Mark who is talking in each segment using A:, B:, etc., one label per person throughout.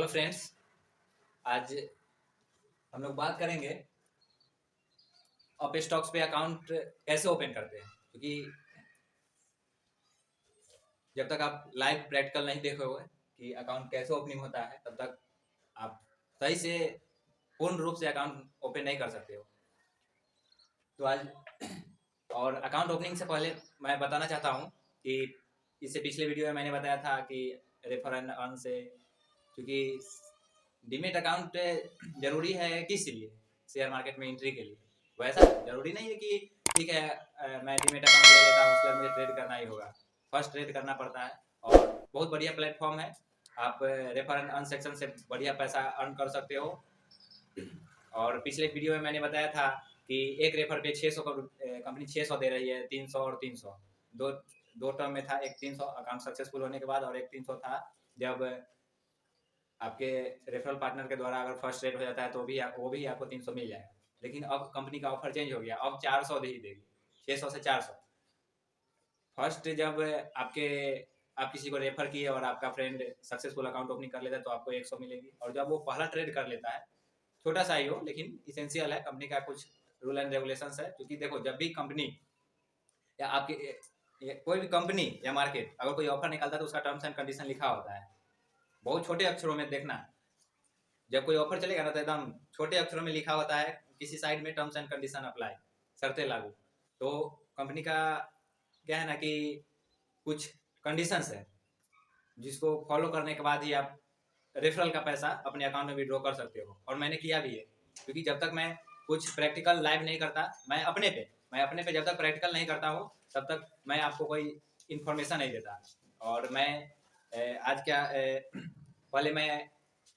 A: Hello friends, आज हम लोग बात करेंगे अपे स्टॉक्स पे अकाउंट कैसे ओपन करते हैं। क्योंकि जब तक आप लाइव प्रैक्टिकल नहीं देखे हुए कि अकाउंट कैसे ओपनिंग होता है, तब तक आप सही से पूर्ण रूप से अकाउंट ओपन नहीं कर सकते हो। तो आज और अकाउंट ओपनिंग से पहले मैं बताना चाहता हूँ कि इससे पिछले वीडियो में मैंने बताया था कि रेफर एंड अर्न से, क्योंकि डीमेट अकाउंट जरूरी है किस लिए, शेयर मार्केट में एंट्री के लिए। वैसा जरूरी नहीं है कि ठीक है मैं डीमेट अकाउंट ले लेता हूँ, उसके बाद मुझे ट्रेड करना ही होगा। फर्स्ट ट्रेड करना पड़ता है और बहुत बढ़िया प्लेटफॉर्म है। आप रेफर एंड अर्न सेक्शन से बढ़िया पैसा अर्न कर सकते हो। और पिछले वीडियो में मैंने बताया था कि एक रेफर पे 600 कंपनी 600 दे रही है, 300 और 300 दो टर्म में था। एक 300 अकाउंट सक्सेसफुल होने के बाद, और एक 300 था जब आपके रेफरल पार्टनर के द्वारा अगर फर्स्ट रेट हो जाता है तो वो भी आपको 300 मिल जाएगा। लेकिन अब कंपनी का ऑफर चेंज हो गया, अब 400 ही देगी, 600 से 400। फर्स्ट जब आप किसी को रेफर किए और आपका फ्रेंड सक्सेसफुल अकाउंट ओपनिंग कर लेता है तो आपको 100 मिलेगी। और जब वो पहला ट्रेड कर लेता है, छोटा सा ही हो लेकिन इसेंशियल है, कंपनी का कुछ रूल एंड रेगुलेशंस है। क्योंकि देखो, जब भी कंपनी या आपकी कोई भी कंपनी या मार्केट अगर कोई ऑफर निकालता है तो उसका टर्म्स एंड कंडीशन लिखा होता है, बहुत छोटे अक्षरों में। देखना, जब कोई ऑफर चलेगा ना तो एकदम छोटे अक्षरों में लिखा होता है, किसी साइड में टर्म्स एंड कंडीशन अप्लाई, शर्तें लागू। तो कंपनी का क्या है ना कि कुछ कंडीशंस है जिसको फॉलो करने के बाद ही आप रेफरल का पैसा अपने अकाउंट में विड्रॉ कर सकते हो। और मैंने किया भी है, क्योंकि जब तक मैं कुछ प्रैक्टिकल लाइव नहीं करता, मैं अपने पे जब तक प्रैक्टिकल नहीं करता हूँ तब तक मैं आपको कोई इन्फॉर्मेशन नहीं देता। और मैं आज क्या पहले मैं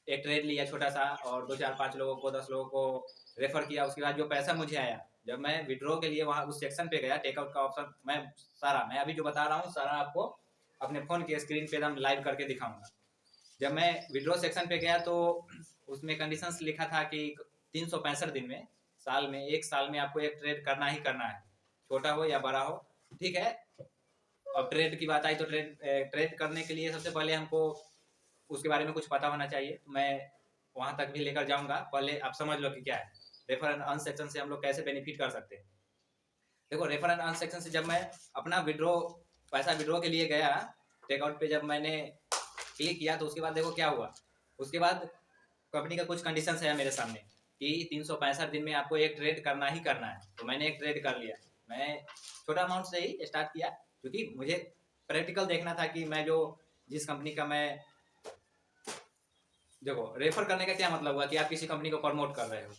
A: एक ट्रेड लिया छोटा सा, और 2 4 5 लोगों को 10 लोगों को रेफर किया। उसके बाद जो पैसा मुझे आया, जब मैं विड्रॉ के लिए वहाँ उस सेक्शन पे गया, टेकआउट का ऑप्शन, मैं अभी जो बता रहा हूँ सारा आपको अपने फ़ोन की स्क्रीन पे एकदम लाइव करके दिखाऊंगा। जब मैं विड्रॉ सेक्शन पे गया तो उसमें कंडीशंस लिखा था कि 365 दिन में, एक साल में आपको एक ट्रेड करना ही करना है, छोटा हो या बड़ा हो, ठीक है। अब ट्रेड की बात आई तो ट्रेड करने के लिए सबसे पहले हमको उसके बारे में कुछ पता होना चाहिए। मैं वहां तक भी लेकर जाऊंगा, पहले आप समझ लो कि क्या है रेफर एंड अर्न सेक्शन से हम लोग कैसे बेनिफिट कर सकते हैं। देखो, रेफर एंड अर्न सेक्शन से जब मैं अपना पैसा विड्रॉ के लिए गया, टेकआउट पे जब मैंने क्लिक किया तो उसके बाद देखो क्या हुआ। उसके बाद कंपनी का कुछ कंडीशन है मेरे सामने कि 365 दिन में आपको एक ट्रेड करना ही करना है। तो मैंने एक ट्रेड कर लिया। मैं छोटा अमाउंट से ही स्टार्ट किया, क्योंकि मुझे प्रैक्टिकल देखना था कि मैं जिस कंपनी का मैं, देखो रेफर करने का क्या मतलब हुआ कि आप किसी कंपनी को प्रमोट कर रहे हो।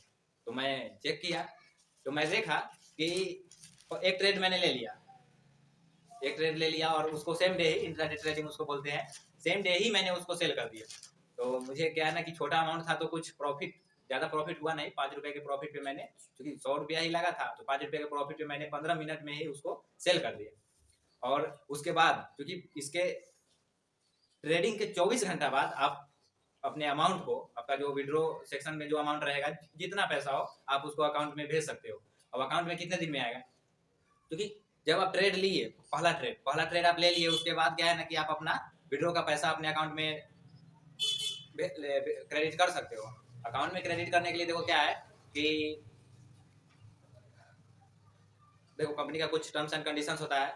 A: तो मैं चेक किया तो मैं देखा कि एक ट्रेड मैंने ले लिया और उसको सेम डे ही, इंट्राडे ट्रेडिंग उसको बोलते हैं, सेम डे ही मैंने उसको सेल कर दिया। तो मुझे क्या है ना कि छोटा अमाउंट था तो कुछ ज़्यादा प्रॉफिट हुआ नहीं। 5 रुपये के प्रॉफिट पे मैंने, क्योंकि 100 रुपया ही लगा था, तो 5 रुपये के प्रॉफिट पे मैंने 15 मिनट में ही उसको सेल कर दिया। और उसके बाद क्योंकि इसके ट्रेडिंग के 24 घंटा बाद आप अपने अमाउंट को, आपका जो विड्रॉ सेक्शन में जो अमाउंट रहेगा, जितना पैसा हो आप उसको अकाउंट में भेज सकते हो। अब अकाउंट में कितने दिन में आएगा, क्योंकि जब आप ट्रेड लिए, पहला ट्रेड आप ले लिए, उसके बाद क्या है ना कि आप अपना विड्रॉ का पैसा अपने अकाउंट में क्रेडिट कर सकते हो। अकाउंट में क्रेडिट करने के लिए देखो क्या है कि देखो कंपनी का कुछ टर्म्स एंड कंडीशंस होता है,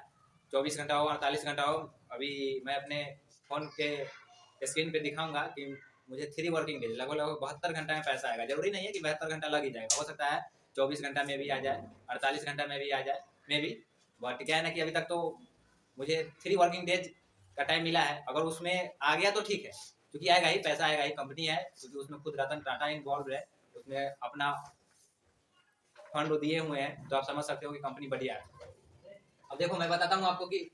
A: 24 घंटा हो 48 घंटा हो। अभी मैं अपने फ़ोन के स्क्रीन पे दिखाऊंगा कि मुझे 3 वर्किंग डेज, लगभग 72 घंटा में पैसा आएगा। जरूरी नहीं है कि 72 घंटा लग ही जाएगा, हो सकता है 24 घंटा में भी आ जाए, 48 घंटा में भी आ जाए, मे भी। बट क्या है ना कि अभी तक तो मुझे 3 वर्किंग डेज का टाइम मिला है। अगर उसमें आ गया तो ठीक है, क्योंकि आएगा ही, पैसा आएगा ही, कंपनी है, क्योंकि उसमें खुद रतन टाटा इन्वॉल्व है, उसमें अपना फंड दिए हुए हैं, तो आप समझ सकते हो कि कंपनी बढ़िया है। अब देखो मैं बताता हूँ आपको कि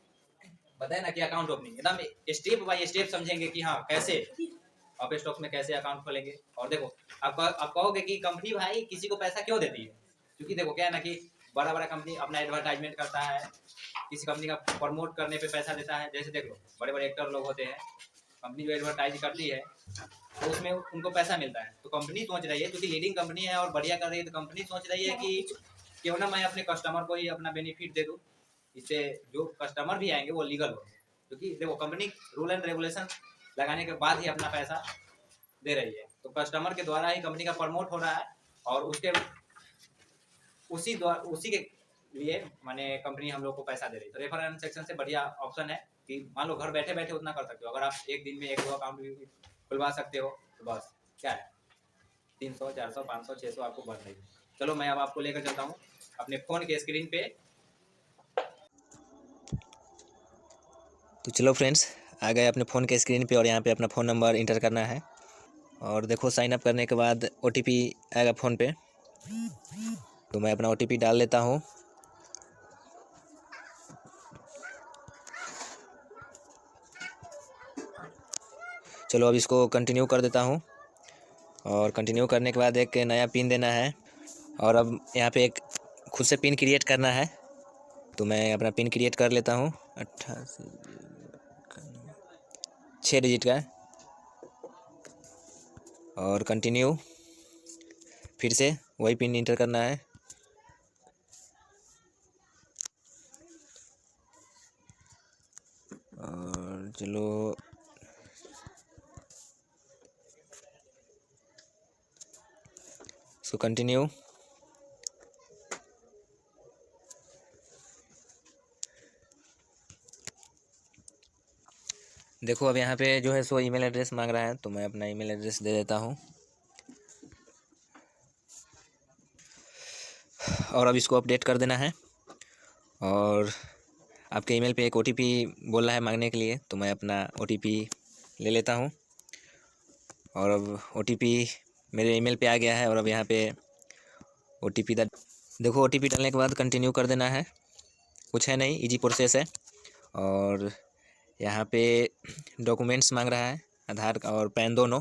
A: बताए ना कि अकाउंट ओपनिंग एकदम स्टेप बाय स्टेप समझेंगे कि हाँ कैसे अपे स्टॉक्स में कैसे अकाउंट खोलेंगे। और देखो आप कहोगे कि कंपनी भाई किसी को पैसा क्यों देती है, क्योंकि देखो क्या है ना कि बड़ा कंपनी अपना एडवर्टाइजमेंट करता है, किसी कंपनी का प्रमोट करने पे पैसा देता है। जैसे देख लो बड़े एक्टर लोग होते हैं, कंपनी जो एडवर्टाइज करती है तो उसमें उनको पैसा मिलता है। तो कंपनी सोच रही है, क्योंकि लीडिंग कंपनी है और बढ़िया कर रही है, तो कंपनी सोच रही है कि क्यों ना मैं अपने कस्टमर को ही अपना बेनिफिट दे दूँ, इससे जो कस्टमर भी आएंगे वो लीगल हो। क्योंकि देखो कंपनी रूल एंड रेगुलेशन लगाने के बाद ही अपना पैसा दे रही है, तो कस्टमर के द्वारा ही कंपनी का प्रमोट हो रहा है और उसी के लिए माने कंपनी हम लोग को पैसा दे रही है। तो रेफरल सेक्शन से बढ़िया ऑप्शन है कि मान लो घर बैठे बैठे उतना कर सकते हो। अगर आप एक दिन में 1-2 अकाउंट भी खुलवा सकते हो तो बस क्या है, 300, 400, 500, 600 आपको बढ़ रही है। चलो मैं अब आपको लेकर चलता हूँ अपने फ़ोन के स्क्रीन पे।
B: तो चलो फ्रेंड्स, आ गए अपने फ़ोन के स्क्रीन पे और यहाँ पे अपना फ़ोन नंबर इंटर करना है और देखो साइन अप करने के बाद OTP आएगा फ़ोन पे। तो मैं अपना OTP डाल लेता हूँ। चलो अब इसको कंटिन्यू कर देता हूँ और कंटिन्यू करने के बाद एक नया पिन देना है और अब यहाँ पे एक खुद से पिन क्रिएट करना है। तो मैं अपना पिन क्रिएट कर लेता हूँ 88 6 डिजिट का और कंटिन्यू, फिर से वही पिन इंटर करना है और चलो इसको कंटिन्यू। देखो अब यहाँ पे जो है सो ईमेल एड्रेस मांग रहा है, तो मैं अपना ईमेल एड्रेस दे देता हूँ और अब इसको अपडेट कर देना है। और आपके ईमेल पे एक OTP बोल रहा है मांगने के लिए, तो मैं अपना OTP ले लेता हूँ और अब OTP मेरे ईमेल पे आ गया है और अब यहाँ पे OTP देखो OTP डालने के बाद कंटिन्यू कर देना है। कुछ है नहीं, इजी प्रोसेस है। और यहाँ पे डॉक्यूमेंट्स मांग रहा है, आधार और पैन दोनों।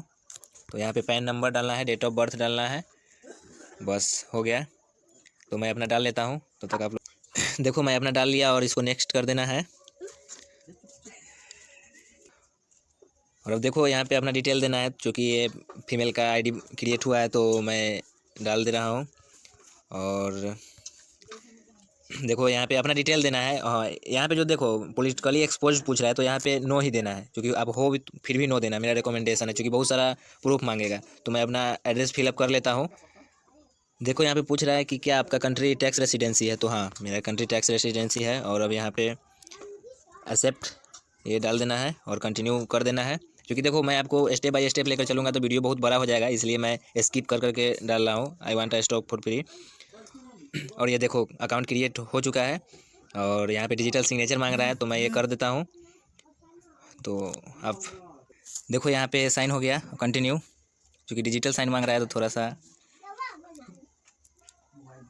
B: तो यहाँ पे पैन नंबर डालना है, डेट ऑफ बर्थ डालना है, बस हो गया। तो मैं अपना डाल लेता हूँ, तो तक आप लोग देखो मैं अपना डाल लिया और इसको नेक्स्ट कर देना है। और अब देखो यहाँ पे अपना डिटेल देना है, क्योंकि ये फीमेल का ID क्रिएट हुआ है तो मैं डाल दे रहा हूँ। और देखो यहाँ पे अपना डिटेल देना है। हाँ, यहाँ पे जो देखो पॉलिटिकली एक्सपोज पूछ रहा है, तो यहाँ पे नो ही देना है, क्योंकि अब हो भी फिर भी नो देना मेरा रिकमेंडेशन है, क्योंकि बहुत सारा प्रूफ मांगेगा। तो मैं अपना एड्रेस फिलअप कर लेता हूँ। देखो यहाँ पे पूछ रहा है कि क्या आपका कंट्री टैक्स रेसिडेंसी है, तो हाँ मेरा कंट्री टैक्स रेसिडेंसी है। और अब यहाँ पे एक्सेप्ट ये डाल देना है और कंटिन्यू कर देना है, क्योंकि देखो मैं आपको स्टेप बाय स्टेप लेकर चलूँगा तो वीडियो बहुत बड़ा हो जाएगा, इसलिए मैं स्किप कर करके डाल रहा हूँ। I want a stock for free. और ये देखो अकाउंट क्रिएट हो चुका है और यहाँ पे डिजिटल सिग्नेचर मांग रहा है, तो मैं ये कर देता हूँ। तो अब देखो यहाँ पे साइन हो गया, कंटिन्यू, क्योंकि डिजिटल साइन मांग रहा है तो थोड़ा सा।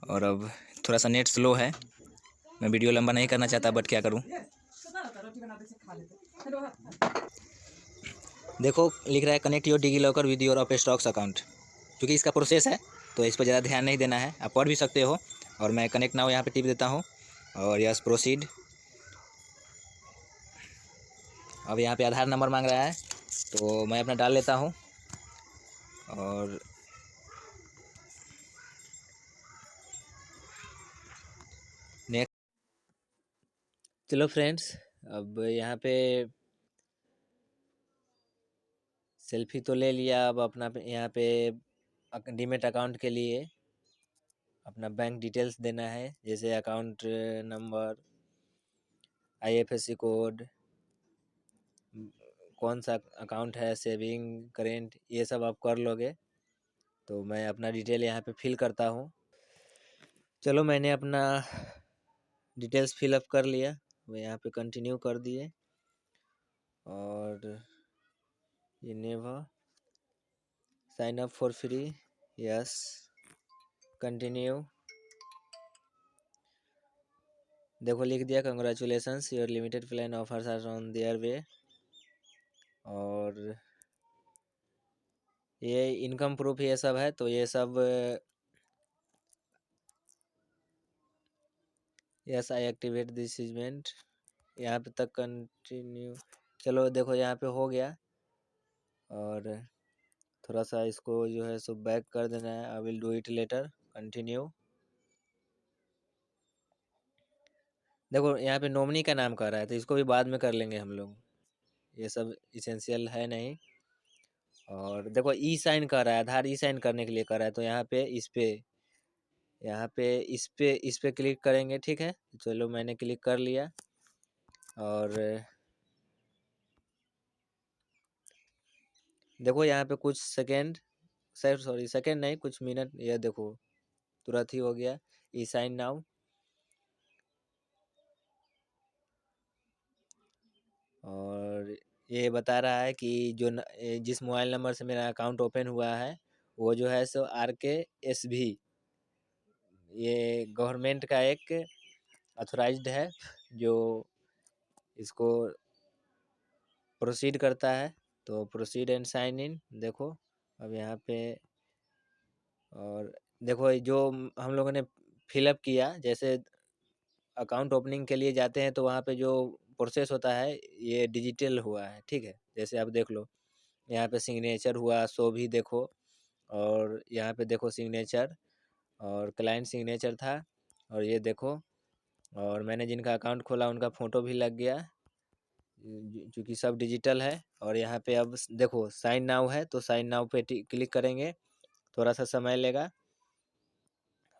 B: और अब थोड़ा सा नेट स्लो है, मैं वीडियो लंबा नहीं करना चाहता, बट क्या करूँ। देखो लिख रहा है connect your DigiLocker with your of stocks account, क्योंकि इसका प्रोसेस है तो इस पर ज़्यादा ध्यान नहीं देना है, आप पढ़ भी सकते हो। और मैं कनेक्ट नाउ यहाँ पे टिप देता हूँ और यस प्रोसीड। अब यहाँ पे आधार नंबर मांग रहा है, तो मैं अपना डाल लेता हूँ। और नेक्स्ट। चलो फ्रेंड्स, अब यहाँ पे सेल्फी तो ले लिया, अब अपना यहाँ पे डीमेट अकाउंट के लिए अपना बैंक डिटेल्स देना है, जैसे अकाउंट नंबर, IFSC कोड, कौन सा अकाउंट है, सेविंग, करेंट, ये सब आप कर लोगे। तो मैं अपना डिटेल यहाँ पे फिल करता हूँ। चलो मैंने अपना डिटेल्स फिलअप कर लिया, मैं यहाँ पे कंटिन्यू कर दिए। और ये never sign up for free, yes continue. देखो लिख दिया congratulations your limited plan offers are on their way. और ये इनकम प्रूफ ये सब है, तो ये सब yes I activate this event, यहाँ पे तक कंटिन्यू। चलो देखो यहाँ पे हो गया और थोड़ा सा इसको जो है सो बैक कर देना है। I will do it later, continue. देखो यहाँ पे नॉमिनी का नाम कह रहा है, तो इसको भी बाद में कर लेंगे हम लोग, ये सब इसेंशियल है नहीं। और देखो ई साइन कर रहा है, आधार ई साइन करने के लिए कर रहा है, तो यहाँ पे इस पे क्लिक करेंगे। ठीक है, चलो मैंने क्लिक कर लिया। और देखो यहाँ पे कुछ सेकेंड, सॉरी सेकेंड नहीं, कुछ मिनट, ये देखो तुरंत ही हो गया ई साइन नाउ। और ये बता रहा है कि जिस मोबाइल नंबर से मेरा अकाउंट ओपन हुआ है वो जो है सो RKSV, ये गवर्नमेंट का एक ऑथराइज्ड है जो इसको प्रोसीड करता है। तो प्रोसीड एंड साइन इन, देखो अब यहाँ पे। और देखो ये जो हम लोगों ने फिलअप किया, जैसे अकाउंट ओपनिंग के लिए जाते हैं तो वहाँ पे जो प्रोसेस होता है ये डिजिटल हुआ है। ठीक है, जैसे आप देख लो यहाँ पे सिग्नेचर हुआ, सो भी देखो, और यहाँ पे देखो सिग्नेचर और क्लाइंट सिग्नेचर था, और ये देखो, और मैंने जिनका अकाउंट खोला उनका फ़ोटो भी लग गया, चूँकि सब डिजिटल है। और यहाँ पे अब देखो साइन नाउ है, तो साइन नाउ पे क्लिक करेंगे, थोड़ा सा समय लेगा।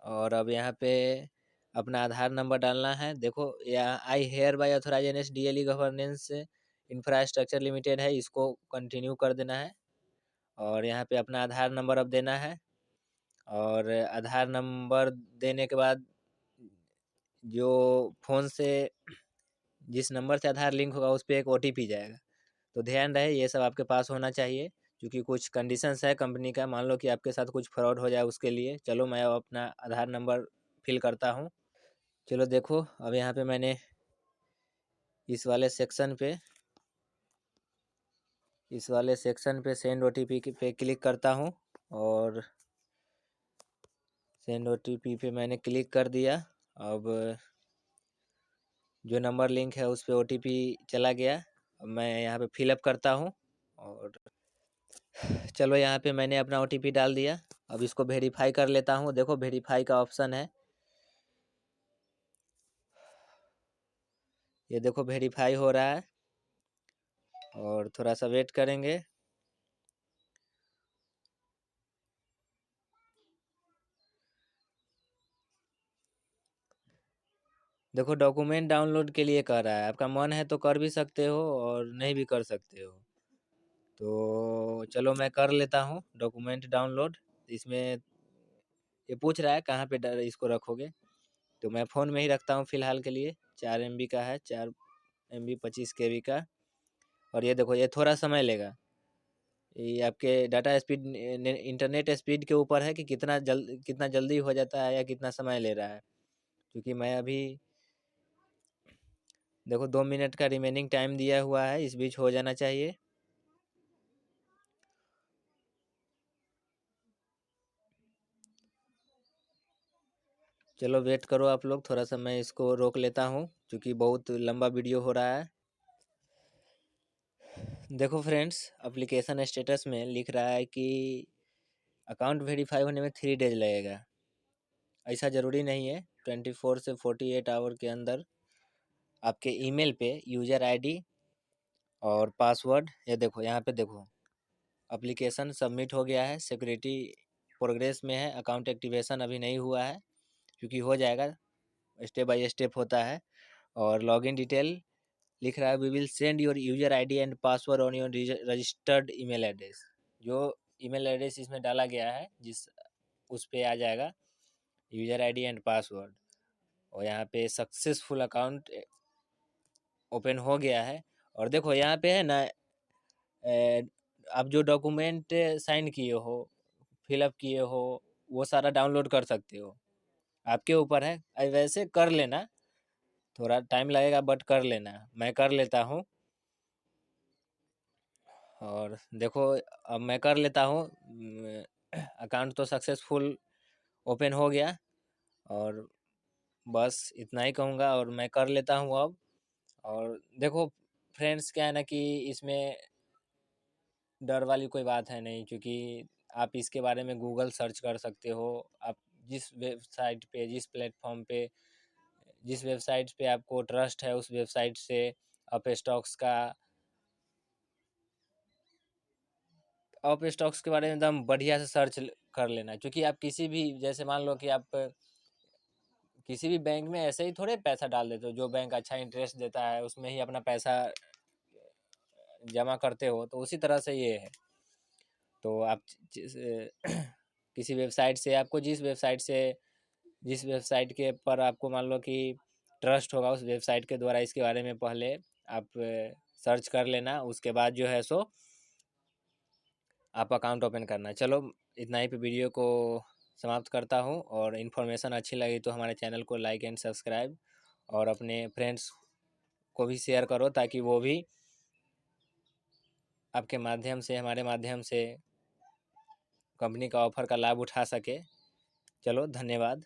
B: और अब यहाँ पे अपना आधार नंबर डालना है। देखो यहाँ I hereby authorise NSDLE governance infrastructure limited है, इसको कंटिन्यू कर देना है। और यहाँ पे अपना आधार नंबर अब देना है। और आधार नंबर देने के बाद जो फ़ोन से जिस नंबर से आधार लिंक होगा उस पे एक OTP जाएगा। तो ध्यान रहे ये सब आपके पास होना चाहिए, क्योंकि कुछ कंडीशंस है कंपनी का, मान लो कि आपके साथ कुछ फ्रॉड हो जाए उसके लिए। चलो मैं अब अपना आधार नंबर फिल करता हूँ। चलो देखो अब यहाँ पे मैंने इस वाले सेक्शन पे सेंड OTP पे क्लिक करता हूँ। और सेंड OTP पे मैंने क्लिक कर दिया। अब जो नंबर लिंक है उस पे OTP चला गया। अब मैं यहाँ पे फिलअप करता हूँ। और चलो यहाँ पे मैंने अपना OTP डाल दिया। अब इसको वेरीफाई कर लेता हूँ। देखो वेरीफाई का ऑप्शन है, ये देखो वेरीफाई हो रहा है। और थोड़ा सा वेट करेंगे। देखो डॉक्यूमेंट डाउनलोड के लिए कह रहा है, आपका मन है तो कर भी सकते हो और नहीं भी कर सकते हो। तो चलो मैं कर लेता हूँ डॉक्यूमेंट डाउनलोड। इसमें ये पूछ रहा है कहाँ पे इसको रखोगे, तो मैं फ़ोन में ही रखता हूँ फ़िलहाल के लिए। 4 MB का है, 4 MB 25 KB का। और ये देखो ये थोड़ा समय लेगा, ये आपके डाटा स्पीड, इंटरनेट स्पीड के ऊपर है कि कितना जल्दी हो जाता है या कितना समय ले रहा है। क्योंकि मैं अभी देखो 2 मिनट का रिमेनिंग टाइम दिया हुआ है, इस बीच हो जाना चाहिए। चलो वेट करो आप लोग, थोड़ा सा मैं इसको रोक लेता हूँ क्योंकि बहुत लंबा वीडियो हो रहा है। देखो फ्रेंड्स, एप्लीकेशन स्टेटस में लिख रहा है कि अकाउंट वेरीफाई होने में 3 डेज लगेगा। ऐसा ज़रूरी नहीं है, 24 से 48 आवर के अंदर आपके ईमेल पे यूज़र ID और पासवर्ड, ये देखो यहाँ पे देखो एप्लीकेशन सबमिट हो गया है, सिक्योरिटी प्रोग्रेस में है, अकाउंट एक्टिवेशन अभी नहीं हुआ है, क्योंकि हो जाएगा, स्टेप बाय स्टेप होता है। और लॉगिन डिटेल लिख रहा है, we will send your user ID and password on your registered email address. जो ईमेल एड्रेस इसमें डाला गया है जिस उस पे आ जाएगा यूज़र ID एंड पासवर्ड। और यहाँ पे सक्सेसफुल अकाउंट ओपन हो गया है। और देखो यहाँ पे है ना, आप जो डॉक्यूमेंट साइन किए हो, फिलअप किए हो, वो सारा डाउनलोड कर सकते हो, आपके ऊपर है। वैसे कर लेना, थोड़ा टाइम लगेगा बट कर लेना, मैं कर लेता हूँ। और देखो अब मैं कर लेता हूँ, अकाउंट तो सक्सेसफुल ओपन हो गया। और बस इतना ही कहूँगा और मैं कर लेता हूँ अब। और देखो फ्रेंड्स, क्या है ना कि इसमें डर वाली कोई बात है नहीं, क्योंकि आप इसके बारे में गूगल सर्च कर सकते हो। आप जिस वेबसाइट पे, जिस प्लेटफॉर्म पे, जिस वेबसाइट पे आपको ट्रस्ट है उस वेबसाइट से आप स्टॉक्स का ऑफ स्टॉक्स के बारे में एकदम बढ़िया से सर्च कर लेना, क्योंकि आप किसी भी, जैसे मान लो कि आप किसी भी बैंक में ऐसे ही थोड़े पैसा डाल देते हो, जो बैंक अच्छा इंटरेस्ट देता है उसमें ही अपना पैसा जमा करते हो, तो उसी तरह से ये है। तो आप किसी वेबसाइट से, आपको जिस वेबसाइट के पर आपको मान लो कि ट्रस्ट होगा, उस वेबसाइट के द्वारा इसके बारे में पहले आप सर्च कर लेना, उसके बाद जो है सो आप अकाउंट ओपन करना। चलो इतना ही पे वीडियो को समाप्त करता हूँ, और इन्फॉर्मेशन अच्छी लगी तो हमारे चैनल को लाइक एंड सब्सक्राइब, और अपने फ्रेंड्स को भी शेयर करो, ताकि वो भी आपके माध्यम से, हमारे माध्यम से कंपनी का ऑफ़र का लाभ उठा सके। चलो धन्यवाद।